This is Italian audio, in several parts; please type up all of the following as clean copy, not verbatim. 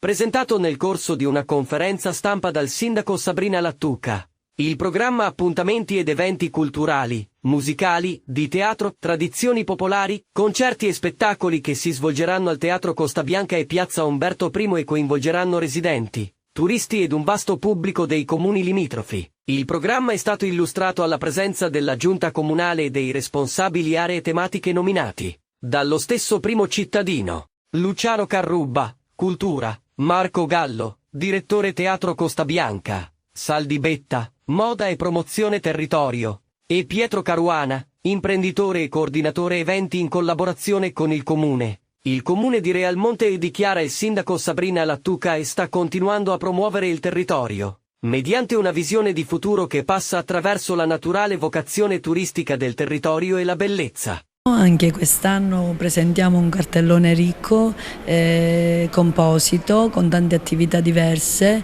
presentato nel corso di una conferenza stampa dal sindaco Sabrina Lattuca. Il programma appuntamenti ed eventi culturali, musicali, di teatro, tradizioni popolari, concerti e spettacoli che si svolgeranno al Teatro Costa Bianca e Piazza Umberto I e coinvolgeranno residenti, turisti ed un vasto pubblico dei comuni limitrofi. Il programma è stato illustrato alla presenza della giunta comunale e dei responsabili aree tematiche nominati dallo stesso primo cittadino. Luciano Carrubba, Cultura, Marco Gallo, direttore Teatro Costa Bianca, Saldi Betta, Moda e Promozione Territorio, e Pietro Caruana, imprenditore e coordinatore eventi in collaborazione con il Comune. Il Comune di Realmonte dichiara il sindaco Sabrina Lattuca e sta continuando a promuovere il territorio, mediante una visione di futuro che passa attraverso la naturale vocazione turistica del territorio e la bellezza. Anche quest'anno presentiamo un cartellone ricco, composito, con tante attività diverse.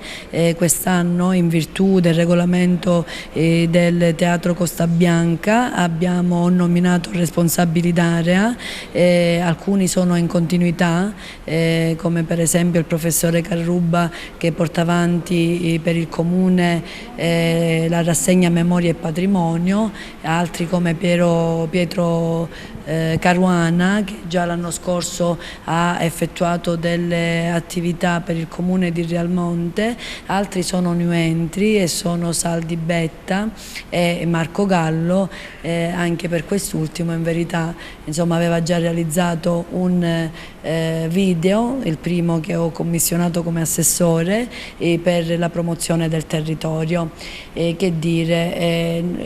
Quest'anno, in virtù del regolamento del Teatro Costa Bianca, abbiamo nominato responsabili d'area, alcuni sono in continuità, come per esempio il professore Carrubba che porta avanti per il Comune la rassegna Memoria e Patrimonio, altri come Pietro Caruana, che già l'anno scorso ha effettuato delle attività per il comune di Realmonte, altri sono new entry e sono Saldi Betta e Marco Gallo. Anche per quest'ultimo in verità aveva già realizzato un video, il primo che ho commissionato come assessore per la promozione del territorio.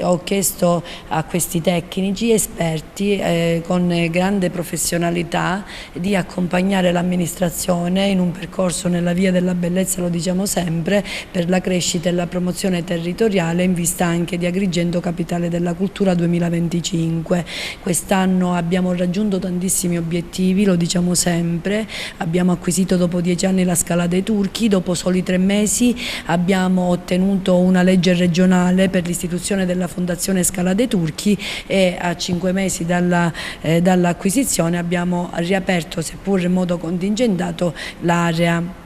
Ho chiesto a questi tecnici esperti con grande professionalità di accompagnare l'amministrazione in un percorso nella via della bellezza, lo diciamo sempre, per la crescita e la promozione territoriale in vista anche di Agrigento Capitale della Cultura 2025. Quest'anno abbiamo raggiunto tantissimi obiettivi, lo diciamo sempre, abbiamo acquisito dopo 10 anni la Scala dei Turchi, dopo soli 3 mesi abbiamo ottenuto una legge regionale per l'istituzione della Fondazione Scala dei Turchi e a 5 mesi dall'acquisizione abbiamo riaperto, seppur in modo contingentato, l'area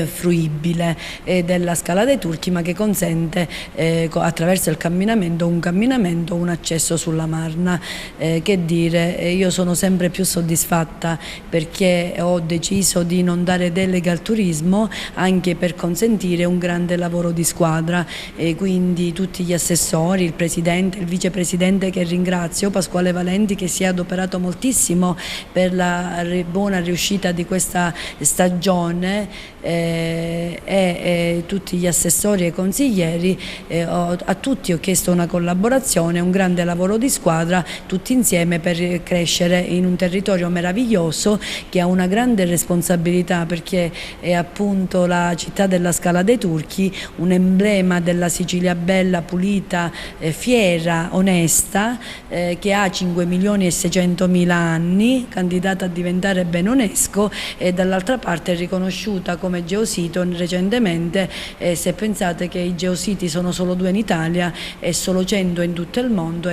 fruibile della Scala dei Turchi, ma che consente attraverso un camminamento, un accesso sulla Marna. Io sono sempre più soddisfatta perché ho deciso di non dare delega al turismo, anche per consentire un grande lavoro di squadra, quindi tutti gli assessori, il presidente, il vicepresidente che ringrazio, Pasquale Valenti, che si è adoperato moltissimo per la buona riuscita di questa stagione, e tutti gli assessori e i consiglieri. A tutti ho chiesto una collaborazione, un grande lavoro di squadra, tutti insieme, per crescere in un territorio meraviglioso che ha una grande responsabilità, perché è appunto la città della Scala dei Turchi, un emblema della Sicilia bella, pulita, fiera, onesta, che ha 5.600.000 anni, candidata a diventare bene UNESCO, e dall'altra parte è riconosciuta come geosito recentemente. Se pensate che i geositi sono solo 2 in Italia e solo 100 in tutto il mondo,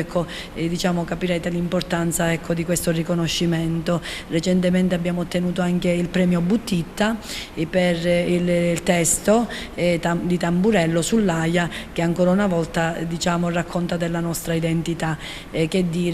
capirete l'importanza di questo riconoscimento. Recentemente abbiamo ottenuto anche il premio Buttitta per il testo di Tamburello sull'Aia, che ancora una volta racconta della nostra identità.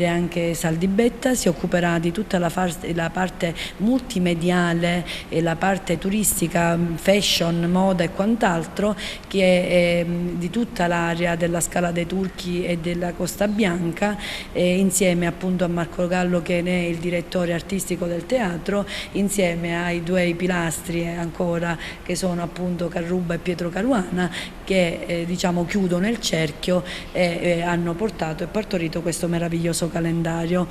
Anche Saldi Betta si occuperà di tutta la parte multimediale e la parte turistica, fashion, moda e quant'altro, che è di tutta l'area della Scala dei Turchi e della Costa Bianca, insieme appunto a Marco Gallo, che ne è il direttore artistico del teatro, insieme ai 2 pilastri ancora, che sono appunto Carrubba e Pietro Caruana, che chiudono il cerchio e hanno portato e partorito questo meraviglioso calendario.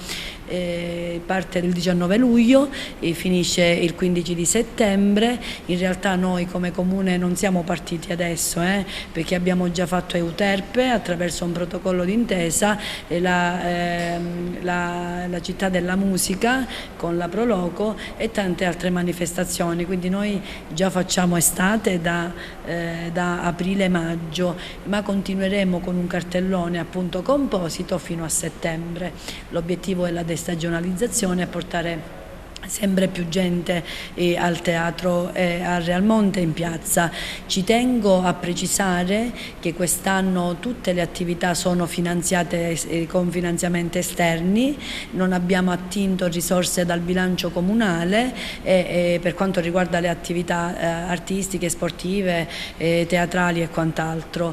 Parte il 19 luglio e finisce il 15 di settembre. In realtà noi come Comune non siamo partiti adesso, perché abbiamo già fatto Euterpe attraverso un protocollo d'intesa, la città della musica con la Proloco e tante altre manifestazioni, quindi noi già facciamo estate da aprile-maggio, ma continueremo con un cartellone appunto composito fino a settembre. L'obiettivo è la destagionalizzazione, portare sempre più gente al teatro a Real Monte in piazza. Ci tengo a precisare che quest'anno tutte le attività sono finanziate con finanziamenti esterni, non abbiamo attinto risorse dal bilancio comunale per quanto riguarda le attività artistiche, sportive, teatrali e quant'altro.